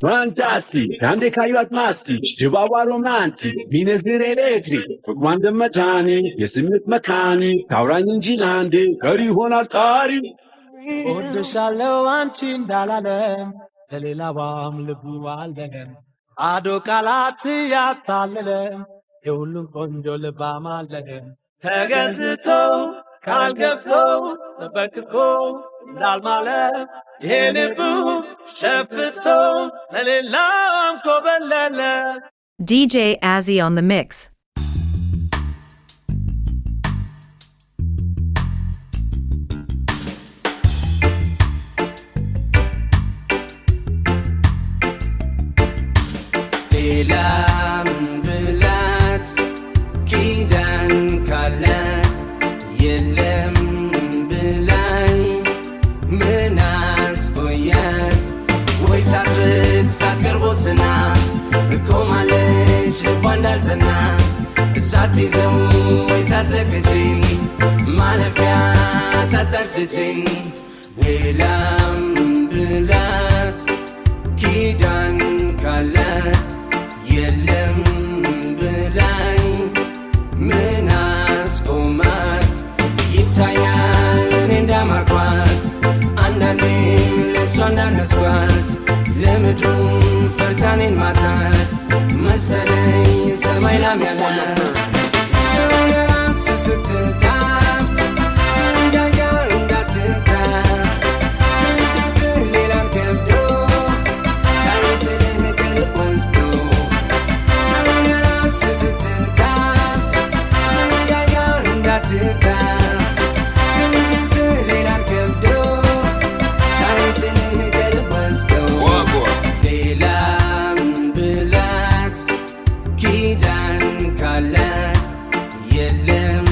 Fantastic, ande kayuat mastic, jibawa romantic, minezir electric, fukwan de matani, yesimit makani, tauran injilande, kari honal tari. Odeshallow anchin dalalem, telilawam lubu aldelem, ado kalati yatalelem, eulun konjo lebamalem, tegazito, kalgafto, lebekko, dalmalem, yenebu, shefito, telilam kobelele. DJ Azzy on the mix. ሌላም ብላት ኪዳን ካላት የለም ብላይ ምን አስቆያት ወይ ሳትርቅ ሳትቀርቦስና እቆማለች ልቧ እንዳልጸና ሳትይዘው ወይ ሳትለቅጅኝ ማለፊያ ሳታች ልጅኝ ሌላም ብላት ኪዳን ካላት የለም ብላይ ምን አስቆማት ይታያል እኔ እንዳማርኳት አንዳንዴም ለእሷ እንዳነስኳት ለምድሩም ፈርታኔን ማጣት መሰለኝ ሰማይ ላም ያላት ጆነራስ ስትታፍት ድንጋይ ጋር እንዳትታፍ ድንገት ሌላን ከብዶ ሳይትልህ ከልብ ወስዶ ጆነራስ ስትታፍት ድንጋይ ጋር እንዳትታፍ ድንገት ሌላን ከብዶ ሳይትልህ ከልብ ወስዶ ሌላም ብላት ኪዳን ካላት የለም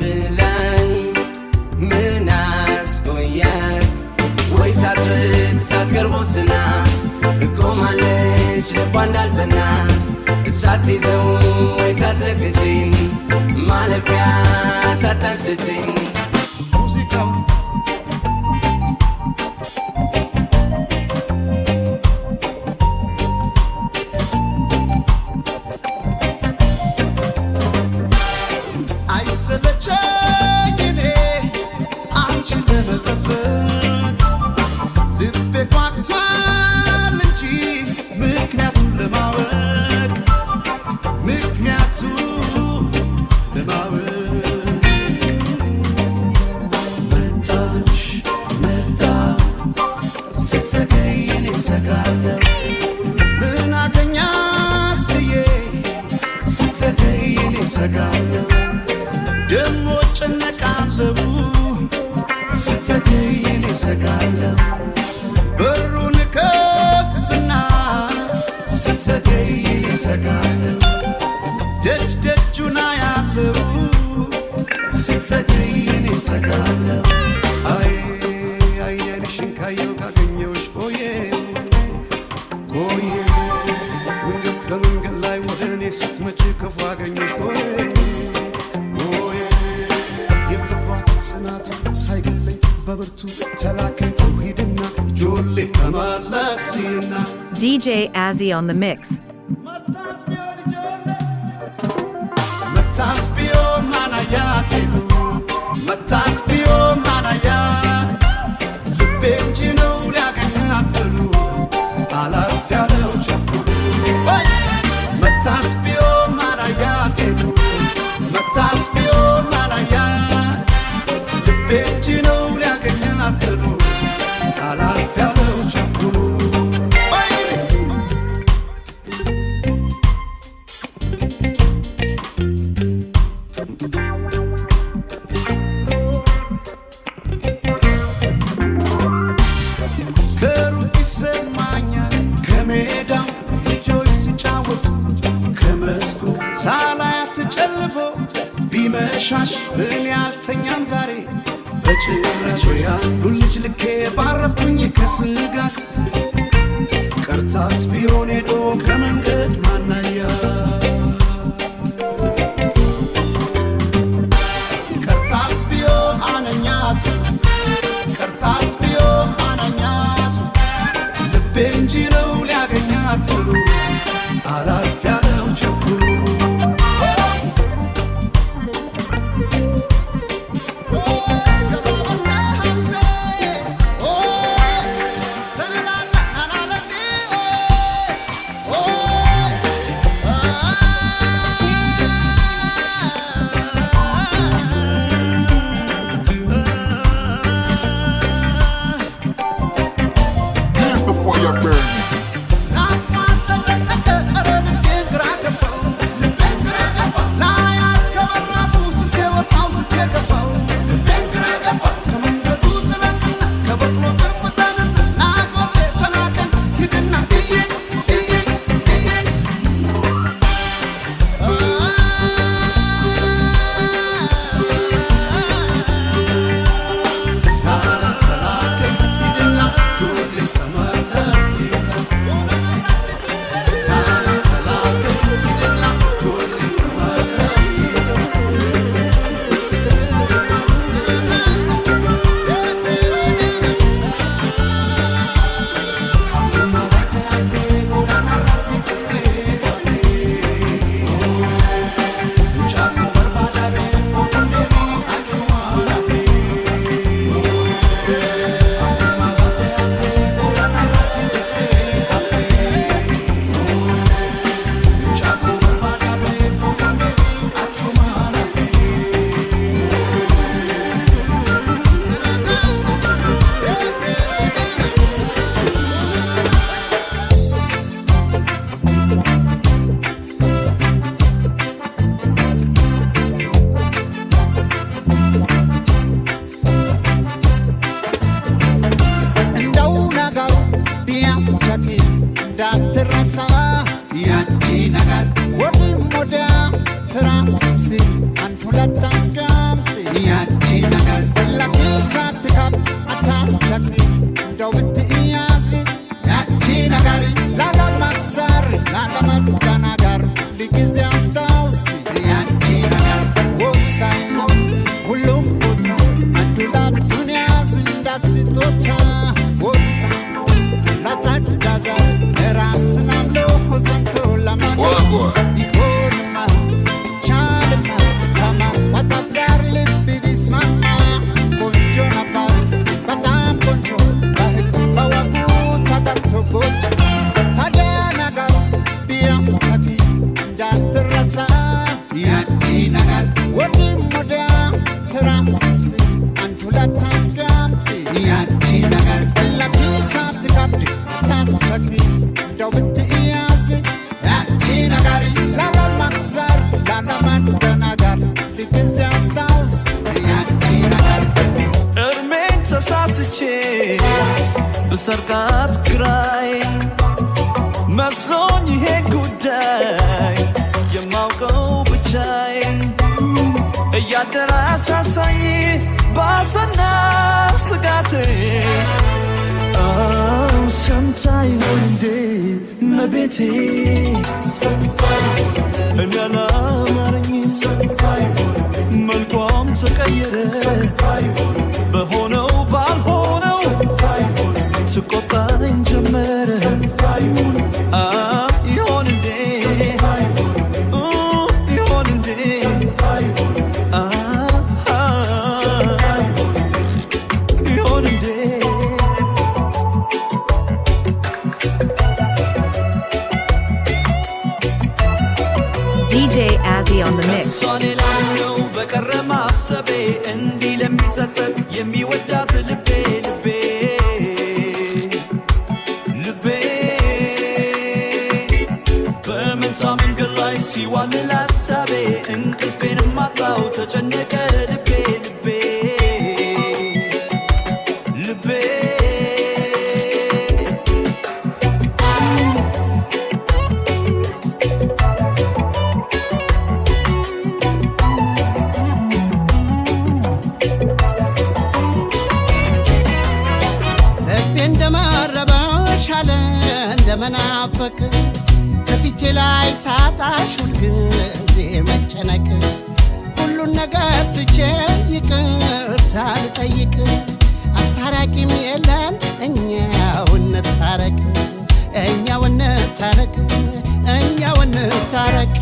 ብላይ ምን አስቆያት ወይ ሳትርቅ ሳትቀርቦስና እቆማለች ልቧ እንዳልጸና ሳትይዘው ወይ ሳትለቅጅኝ ማለፊያ ሳታች ልጅኝ አይሰለቸኝ እኔ አንቺን ለመጠበቅ ልቤ ጓግቷል እንጂ ምክንያቱን ለማወቅ መጣሽ መጣ ስትዘገይ እኔ እሰጋለሁ ምን አገኛት ብዬ ስትዘገይ እኔ እሰጋለሁ ደሞ ጨነቃለሁ ስትዘገይ እኔ እሰጋለሁ በሩን ከፍትና ስትዘገይ እኔ እሰጋለሁ ደጅ ደጁን አያለሁ ስትዘገይ እኔ እሰጋለሁ አይ አይንሽን ካየሁ ካገኘሁሽ ቆየ መንገድ ከመንገድ ላይ ወደ እኔ ስትመጪ ክፉ አገኘሽ ቆየ የፍቅሯ ጽናቱ ሳይገለኝ በብርቱ ተላከኝ ተውሂድና ጆሌ ተመለስና DJ Azzy on the mix. Mataspio manayate Mataspio manaya Benjino liaganatelu Alafialo chapu Mataspio manayate Mataspio manaya Benjino liaganatelu Alafialo chapu ከሩቅ ይሰማኛል ከሜዳው ልጆች ሲጫወቱ ከመስኩ ሳላያት ጨልፎ ቢመሻሽ እኔ አልተኛም ዛሬ በጭራሽ ያንዱን ልጅ ልኬ ባረፍኩኝ ከስጋት ቀርታስ ቢሆን ሄዶ ከመንገድ ማናያ ቀርታስ ቢሆን አነኛቱ ቀርታስ ቢሆን አነኛቱ ልቤ እንጂ ነው ሊያገ እንዳትረሳ ያቺ ነገር ወዲም ወዲያ ትራስምሲ አንድ ሁለት አስቀምጥ ያቺ ነገር ለኪሳት ከፍ አታስቸግሪ እንደው ብትያዝ ያቺ ነገር ላለማክሰር ላለመደናገር ጊዜ አስታውስ ያቺ ነገር ወሳኝ ነው ሁሉም ቦታ አንድ ሁለቱን ያዝ እንዳስጦታ ወሳኝ ላጸዳዛ ራስን አምሎ ዘንቶ ለማለት ይሆንማ ይቻልማ ከማዋጣት ጋር ልብ ቢስማማ ቆንጆ ነበር በጣም ቆንጆ ባህል በወጉ ተገብቶ ጎጆ ታዲያ ነገር ቢያስቸግር እንዳትረሳ ያቺ ነገር ወዲም ወዲያ ትራስምስ አንድ ሁለት አስቀምጥ ያቺ ነገር ለኪሳት ከብድ ታስቸግሪ እንደው ብትያዝ ያቺ ነገር ላለማክሰር ላለመደናገር ጊዜ አስታውስ ያቺ ነገር እርሜን ተሳስቼ ብሰርቃት ግራይ መስሎኝ ይሄ ጉዳይ የማውቀው ብቻዬን እያደረ አሳሳይ ባሰና ስጋቴ ሰምታይ ወንዴ መቤቴ እኔ አላማረኝ መልኳም ተቀየረ በሆነው ባልሆነው ትቆጣኝ ጀመረ ይሆን እንዴ ይሆን እንዴ ይሆን እንዴ DJ Azzy on the mix. ሌላው በቀረ ማሰቤ እንዲህ ለሚጸጸት የሚወዳት ልቤ ልቤ ልቤ በመንታ መንገድ ላይ ሲዋልል ሀሳቤ እንቅልፌን ማጣው ተጨነቀ ልቤ ልቤ ልቤ መናፈቅ ከፊቴ ላይ ሳጣሽ ሁልጊዜ መጨነቅ ሁሉን ነገር ትቼ ይቅርታ ልጠይቅ አስታራቂም የለን እኛው እንታረቅ እኛው እንታረቅ እኛው እንታረቅ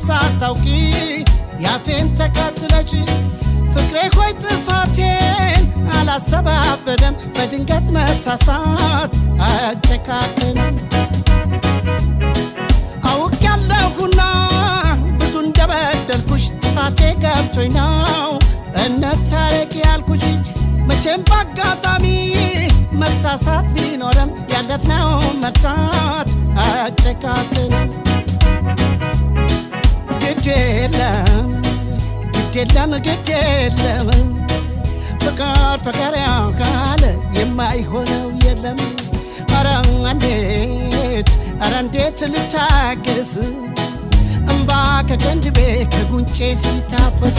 ሳታውቂ ያፌን ተከትለሽ ፍቅሬ ሆይ ጥፋቴን አላስተባበደም በድንገት መሳሳት አጨካከንም አውቄያለሁና ብዙ እንደበደልኩሽ ጥፋቴ ገብቶኝ ነው እንታረቅ ያልኩሽ መቼም በአጋጣሚ መሳሳት ቢኖርም ያለፍነው መርሳት አጨካከንም ግድ የለም ፍቅር ፍቅር ያካለ የማይሆነው የለም ኧረ እንዴት ልታገስ እምባ ከቀንድቤ ከጉንጬ ሲታፈስ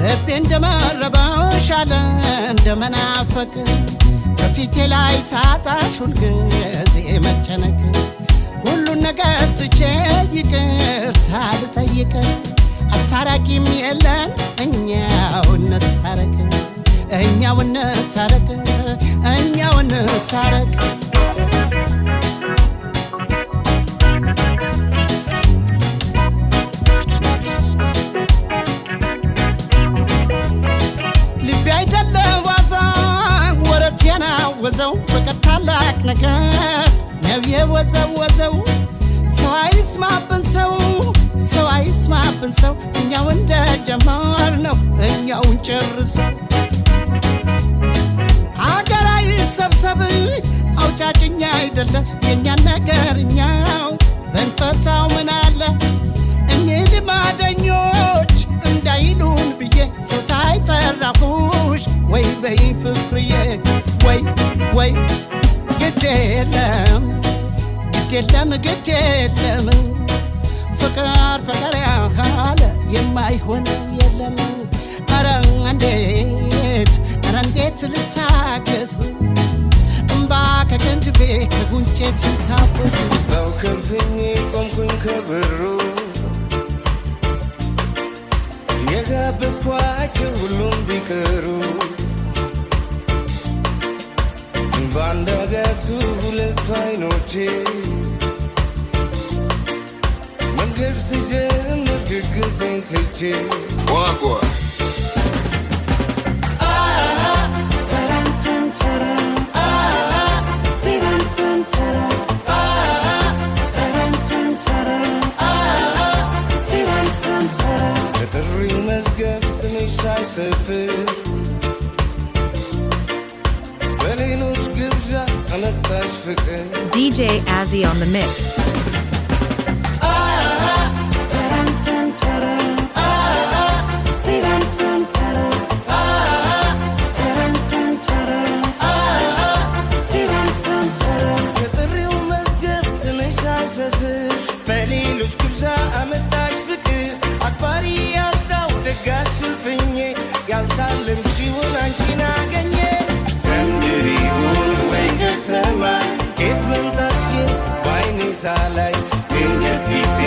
ልቤ እንደመረበሽ አለ እንደመናፈቅ ከፊቴ ላይ ሳጣሽ ሁልጊዜ መጨነቅ ሁሉን ነገር ትቼ ይቅርታ ልጠይቅ አስታራቂም የለን እኛው እንታረቅ እኛው እንታረቅ እኛው እንታረቅ ወዘው ፍቅር ታላቅ ነገር ነው የወዘወዘው ሰው አይስማብን ሰው አይስማብን ሰው እኛው እኛው እንደጀመርነው እኛውን ጨርሰን አገር አይሰብሰብ አውጫጭኛ አይደለም የእኛን ነገር እኛው ብንፈታው ምን አለ እኚህ ልማደኞች እንዳይሉን ብዬ ሰው ሳይጠራሁሽ ወይ በይ ፍቅርዬ ወይ ግድ የለም ፍቅር ያለ የማይሆን የለም ኧረ እንዴት ልታገስ እምባ ከቅንድቤ ከጉንጬ ሲታፈስ ለው ከልፍኝ ቆምኩኝ ከበሩ የጋበዝኳቸው ሁሉም ቢቀሩ ባንዳጋቱ ሁለቱ አይኖቼ መንገድ ስጀምር ድግሴን ትቼ ከጥሪው መዝገብ ስምሽ ሳይሰፍር በሌሎች ግብዣ አመጣሽ ፍቅር DJ Azzy on the mix. ከጥሪው መዝገብ ስምሽ ሳይሰፍር በሌሎች ግብዣ አመጣሽ ፍቅር አክባሪ ያጣው ደጋሽ ስልፍኜ ያልታለምሽውን አንቺን አገኘ ከምድር ይሁን ወይ ከሰማይ ኬት መምጣትሽን በዓይኔ ሳላይ ድንገት ፊቴ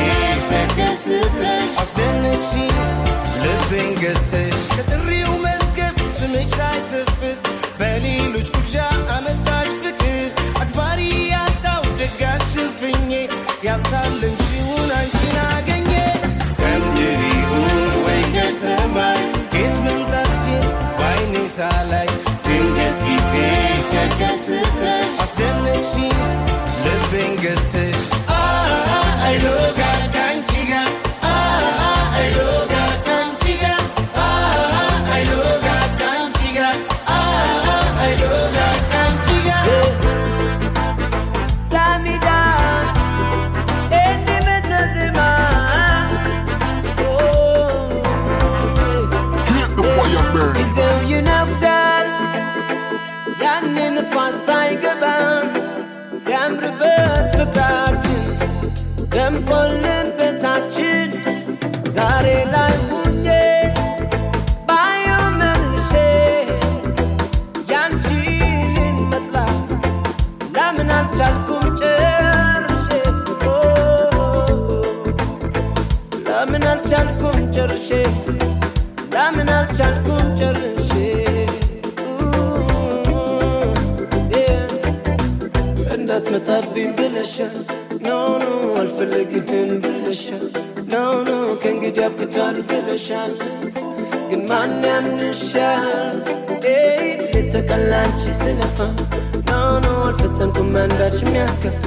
ተከስተሽ አስደነቅሽኝ ልቤን ገዝተሽ ከጥሪው መዝገብ ስምሽ ሳይሰፍር በሌሎች ግብዣ አመጣሽ ፍቅር አክባሪ ያጣው ደጋሽ ስልፍኜ ያልታለምሽውን አንቺን አገኘ ከምድር ይሁን ወይ ከሰማይ ኬት መምጣትሽን በዓይኔ ሳላይ ድንገት ፊቴ ተከስተሽ አስደነቅሽኝ ልቤን ገዝተሽ አይሎጋ ካንቺ ጋር አይሎጋ ካንቺ ጋር አይሎጋ ካንቺ ጋር አይሎጋ ካንቺ ጋር Samida eni metazima Izo yunabdal yanin fasay gaban ሲያምርበት ፍቅራችን ደምቆልን ቤታችን ዛሬ ላይ ሁኜ ባየው መልሼ ያንቺን መጥላት ለምን አልቻልኩም ጨርሼ ለምን አልቻልኩም ጨርሼ ለምን አልቻልኩም ጨርሼ እንዳትመጣብኝ ብለሻል ኖ አልፈልግህም ብለሻል ኖ ከእንግዲህ አብቅቷል ብለሻል ግን ማን ያምንሻል ሌት ተቀን ላንቺ ስለፋ ኖ አልፈጸምኩም አንዳች የሚያስከፋ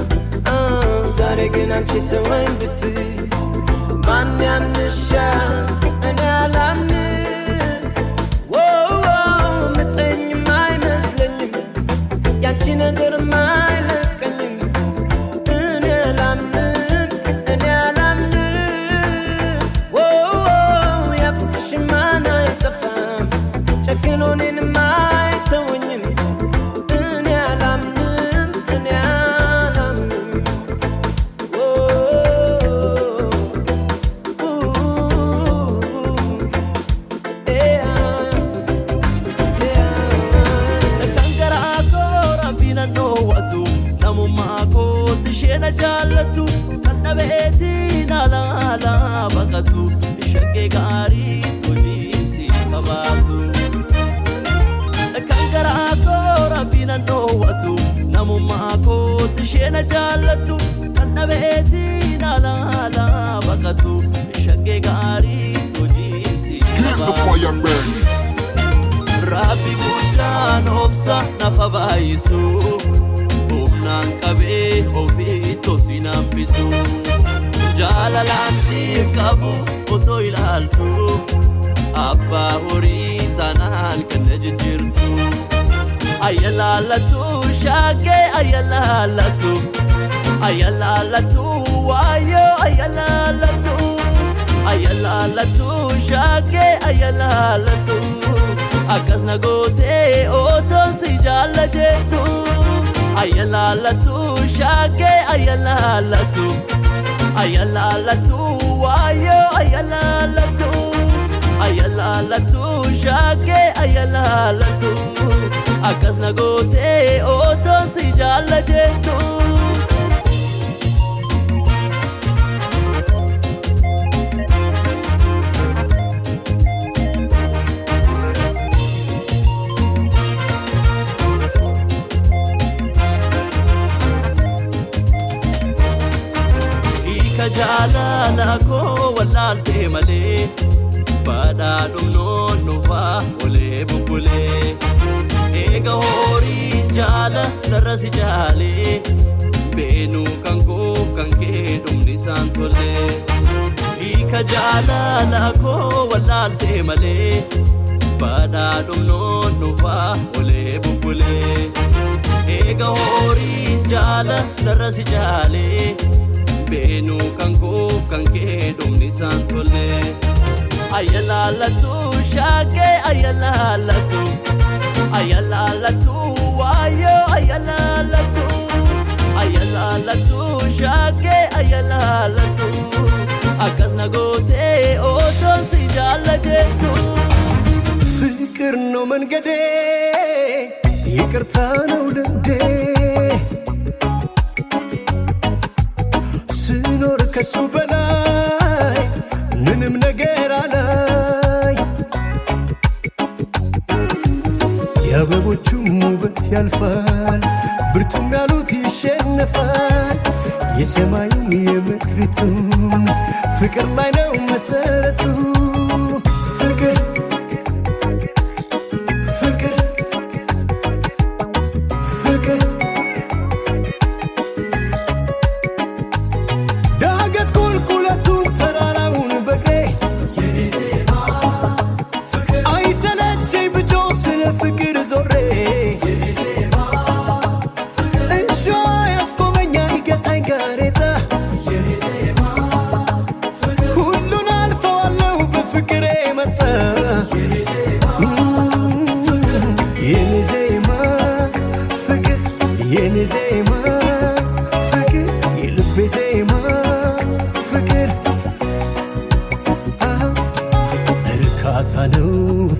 ዛሬ ግን አንቺ ተወኝ ብትይ ማን ያምንሻል እኔ አላምን ምጠኝም አይመስለኝም ያንቺ ነገርማ አይለቀኝም እኔ አላምን ያፍቅሽማን አይጠፋም ጨክኖ እኔንም አይተወኝም እኔ አላምን ishena jaallattu kan dhabeetiin alaala baqatu shaggee gaarii hojiinsi qabaatu kan garaa koo rabbiin dhoowwatu namummaa kootti ishena jaallattu kan dhabeetiin alaala baqatu shaggee gaarii hojiinsi qabaatu rabbi guddaan obsa nafa baay'isu Nan kabe ofi to sinambisu jaalalaan siif qabu otoo ilaaltu abbaa horii taanaan kan jijjiirtu ayalaalatu shaagee ayalaalatu ayalaalatu waayo ayalaalatu ayalaalatu shaagee ayalaalatu akkas na gootee otoon si jaalla jettu ayalaalatu shaagee ayalaalatu ayalaalatu waayo ayalaalatu ayalaalatu shaagee ayalaalatu akkas na gootee otoon si jaalla jettu jaalala koo walaaltee malee badhaadhum noonnufaa olee bubbulee eega horiin jaalarra si jaalee beenuu kan koo kan kee dhumni isaan tollee hiika jaalala koo walaaltee malee badhaadhum noonnufaa olee bubbulee eega horiin jaalarra si jaalee beenuu kan koo kan kee dhumni isaan tollee ayalaalatu shaagee ayalaalatu ayalaalatu waayo ayalaalatu ayalaalatu shaagee ayalaalatu akkas na gootee otoon si jaalla jettu ፍቅር ነው መንገዴ ይቅርታ ነው ልምዴ ስኖር ከሱ በላይ ምንም ነገር አላይ የአበቦቹም ውበት ያልፋል ብርቱም ያሉት ይሸነፋል የሰማዩም የምድሪቱም ፍቅር ላይ ነው መሰረቱ ፍቅር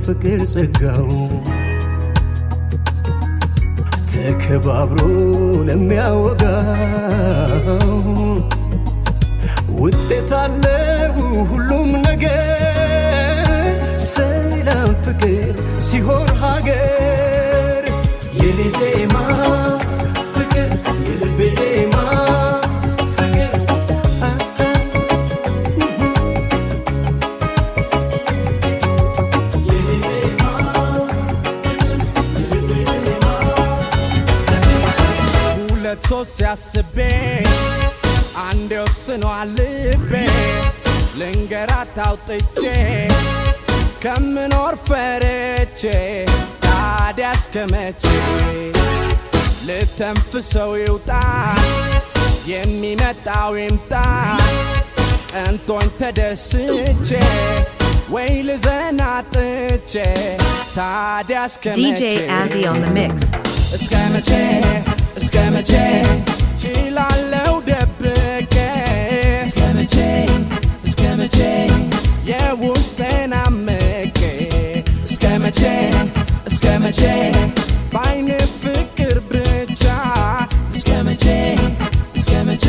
ፍቅር ጸጋው ተከባብሮ ለሚያወጋው ውጤት አለው ሁሉም ነገር ሰላም ፍቅር ሲሆን ሀገር የኔ ዜማ ፍቅር የልቤ ዜማ ሲያስቤ አንዴ ወስኗል ልቤ ልንገራት አውጥቼ ከምኖር ፈርቼ ታዲያ እስከ መቼ ልተንፍሰው ይውጣ የሚመጣው ይምጣ ቀንቶኝ ተደስቼ ወይ ልዘናጥቼ ታዲያ እስከ መቼ DJ Azzy on the mix እስከ መቼ እስከ መቼ ችላለው ደብቄ እስከ መቼ እስከ መቼ የውስጤን አምቄ እስከ መቼ እስከ መቼ ባይኔ ፍቅር ብቻ እስከ መቼ እስከ መቼ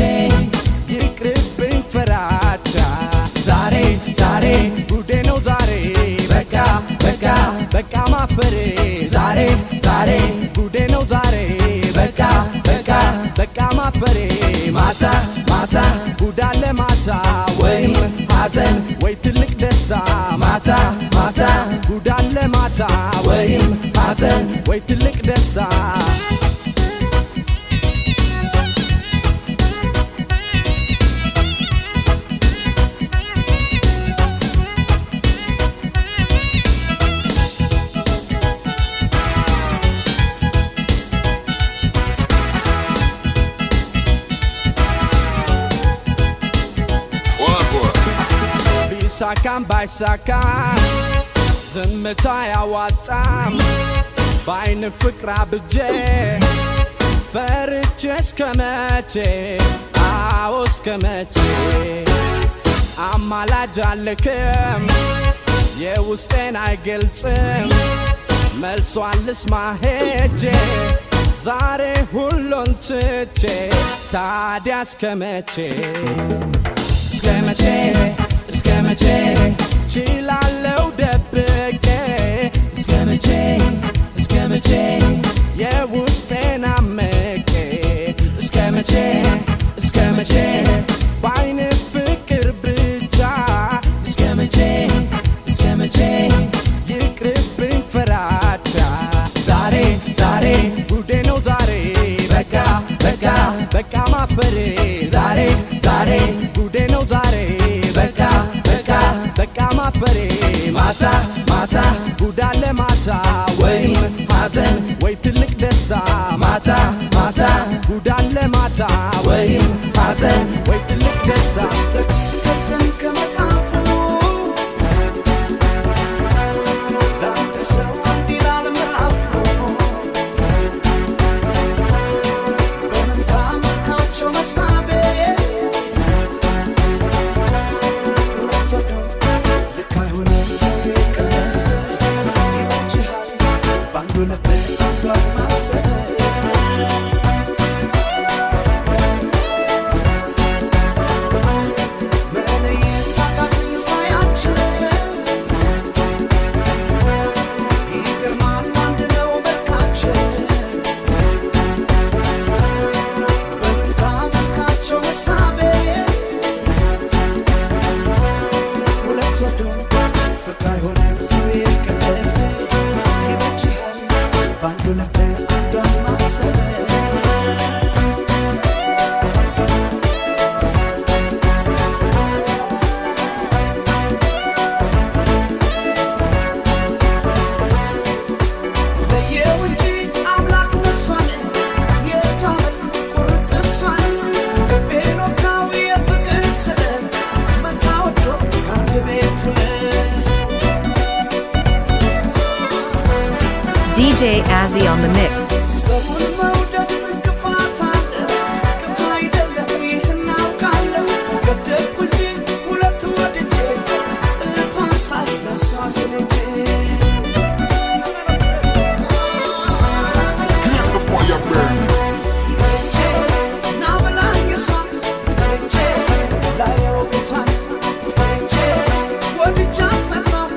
ይቅርብኝ ፍራቻ ዛሬ ዛሬ ጉዴ ነው ዛሬ በቃ በቃ በቃ ማፈሬ ዛሬ ዛሬ ጉዴ ነው ዛሬ በቃ በቃ በቃ ማፈሬ ማታ ማታ ጉዳለ ማታ ወይም ሐዘን ወይ ትልቅ ደስታ ማታ ማታ ጉዳለ ማታ ወይም ሐዘን ወይ ትልቅ ደስታ ባይሳካም ባይሳካም ዝምታ ያዋጣም በአይን ፍቅር አብጄ ፈርቼ እስከመቼ አዎ እስከመቼ አማላጅ አልክም የውስጤን አይገልጽም መልሷን ልስማ ሄጄ ዛሬ ሁሉን ትቼ ታዲያ እስከመቼ እስከመቼ እስከመቼ ችላለው ደብቄ እስከመቼ እስከመቼ የውስጤን አምቄ እስከመቼ እስከመቼ በአይን ፍቅር ብቻ እስከመቼ እስከመቼ ይቅርብኝ ፍራቻ ዛሬ ዛሬ ጉዴ ነው ዛሬ በቃ በቃ በቃ ማፈሬ ዛሬ ዛሬ ጉዴ ነው ዛሬ በቃ በቃ በቃ ማፈሬ ማታ ማታ ጉዳለ ማታ ወይም ሐዘን ወይ ትልቅ ደስታ ማታ ማታ ጉዳለ ማታ ወይም ሐዘን ወይ ትልቅ ደስታ ጥቅስ ከተን ከመጽሐፉ ለአንድ ሰው እንዲህ ላለ ምዕራፉ በመንታ መልካቸው መሳቤ ሁለተዱ ልክ አይሆንም ሰው ይቀለል ይወጅሃል በአንዱ ልብ አንዱ ማሰብ DJ Azzy on the mix. ሰውን መውደድ እንቅፋት አለ ክፋ አይደለም ይህን አውቃለሁ ገደልኩ እንጂ ሁለት ወድጄ እቷን ሳልረሳ ስለጄ ና ብላኝ እሷን ላየው ቤቷን ወድጃት መጣሁ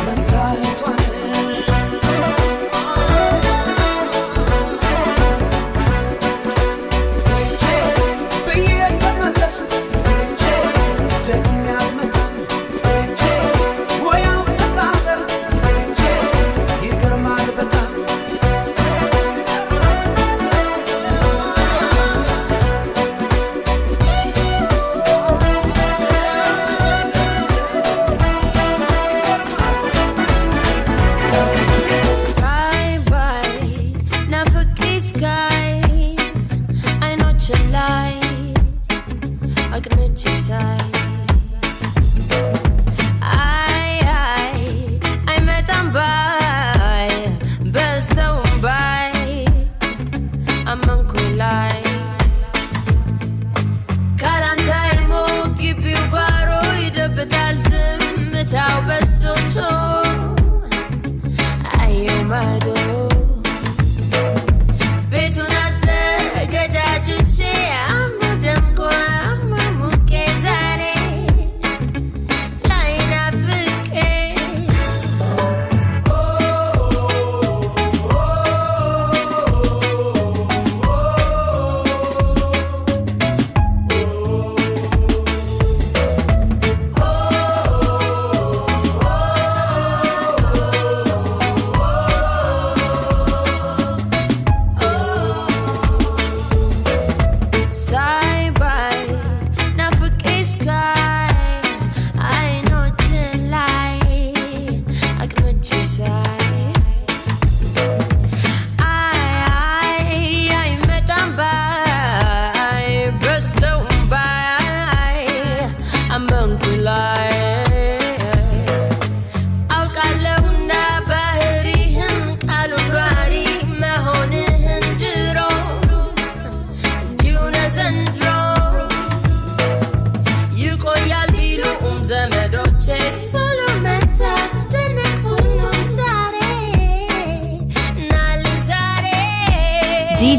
መንታ እህቷን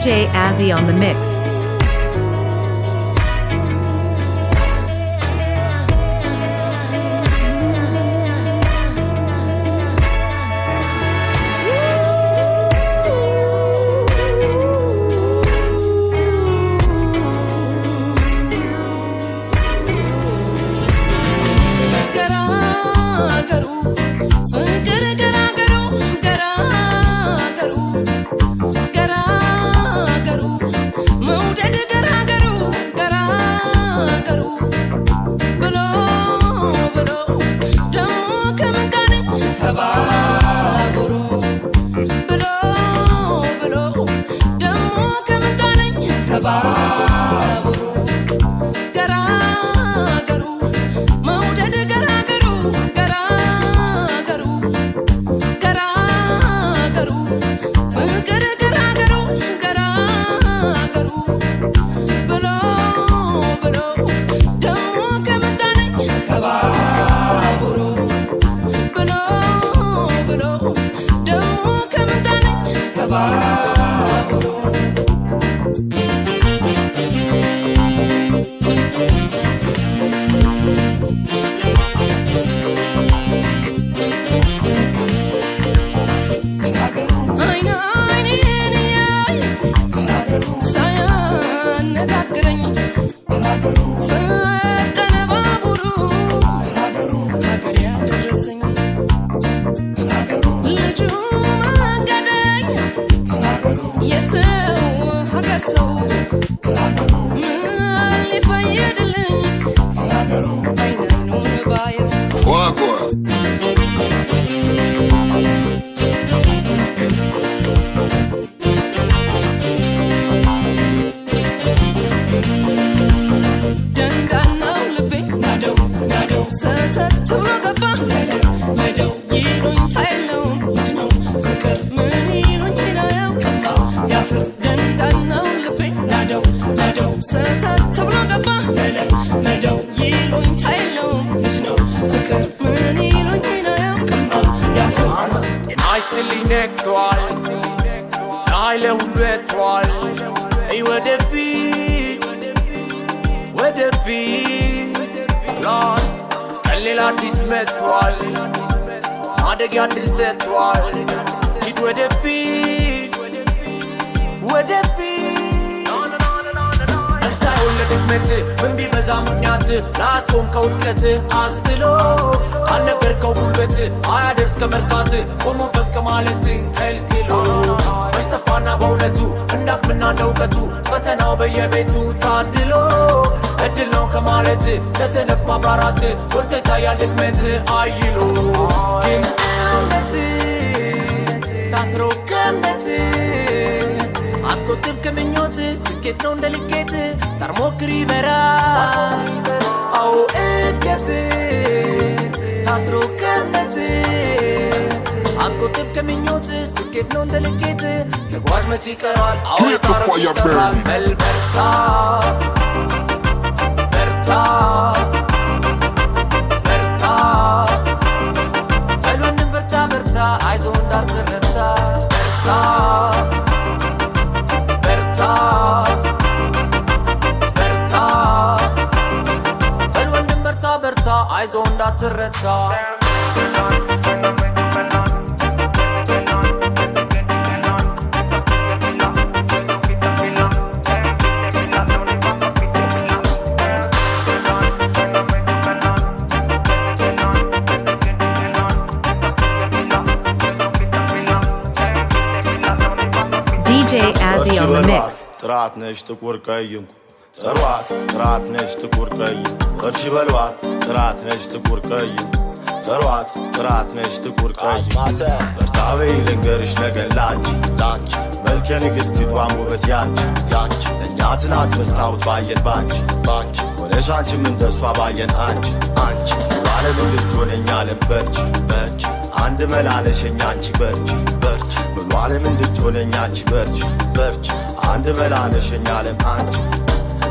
DJ Azzy on the mix. DJ Azzy on the mix. ጥራት ነሽ ጥቁር ቀይ እንቁ ጥሯት ጥራት ነሽ ጥቁር ቀይ እርሺ በሏት ጥራት ነሽ ጥቁር ቀይ ጥሯት ጥራት ነሽ ጥቁር ቀይ በርታቤ ልንገርሽ ነገር ላንቺ መልከ ንግሥቲቷም ውበት ያንቺ እኛ ትናት መስታወት ባየን ባንቺ ሆነሽ አንቺም እንደሷ ባየን አንቺ ባለም እንድትሆነኛ ለበርች አንድ መላለሸኛ አንቺ በርች ብሎ ዓለም እንድትሆነኛ አንቺ በርች አንድ መላለሸኛ ዓለም አንቺ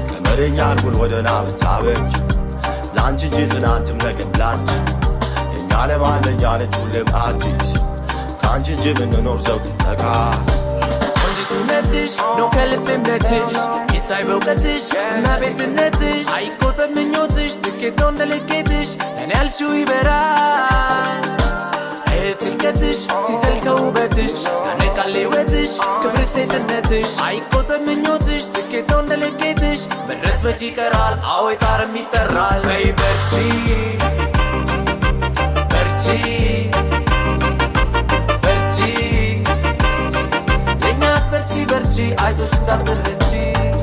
ከመሬኛን ጉል ወደና ብታበጅ ላንቺ እንጂ ትናንትም ነገም ላንቺ የኛ ዓለም አለኝ ያለች ሁሌም አዲስ ከአንቺ እንጂ ብንኖር ዘውት ነጋ ቆንጂቱ እውነትሽ ነው ከልብ እምነትሽ ይታይ በእውቀትሽ እና ቤትነትሽ አይቆጠር ምኞትሽ ስኬት ነው እንደ ልኬትሽ እኔ ያልሽው ይበራል ጥልቀትሽ ሲዘልቀው ውበትሽ ያነቃል ሕይወትሽ ክብርሽ ሴትነትሽ አይቆጠር ምኞትሽ ስኬት ነው እንደ ልኬትሽ መድረስ መች ይቀራል አዎ ይጣርም ይጠራል በይ በርቺ በርቺ በርቺ የእኛት በርቺ በርቺ አይዞሽ እንዳትረቺ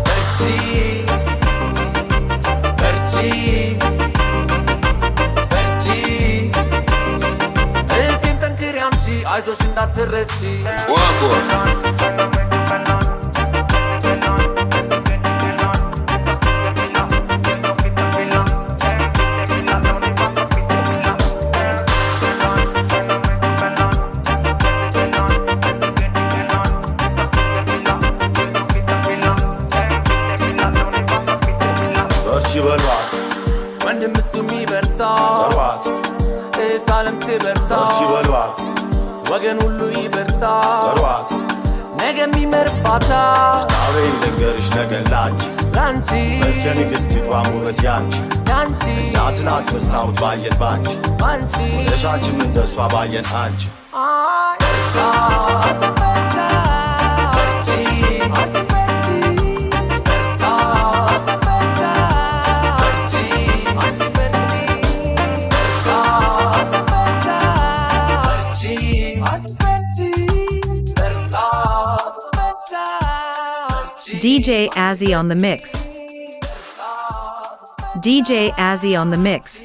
በርቺ በርቺ በርቺ እህቴም ጠንክሪ አምጪ አይዞሽ እንዳትረቺ በርቺ በሏት ወንድም እሱም ይበርታ ጠሯት እህት ዓለም ትበርታ በርቺ በሏት ወገን ሁሉ ይበርታ ጠሯት ነገ የሚመርባታ አቤ ልንገርሽ ነገር ላንቺ ላንቺ የንግሥቲቷ ውበት ያንቺ ያንቺ ናትናት መስታወት ባየን ባንቺ ባንቺ ለሻንቺም እንደሷ ባየን አንቺ DJ Azzy on the mix. DJ Azzy on the mix.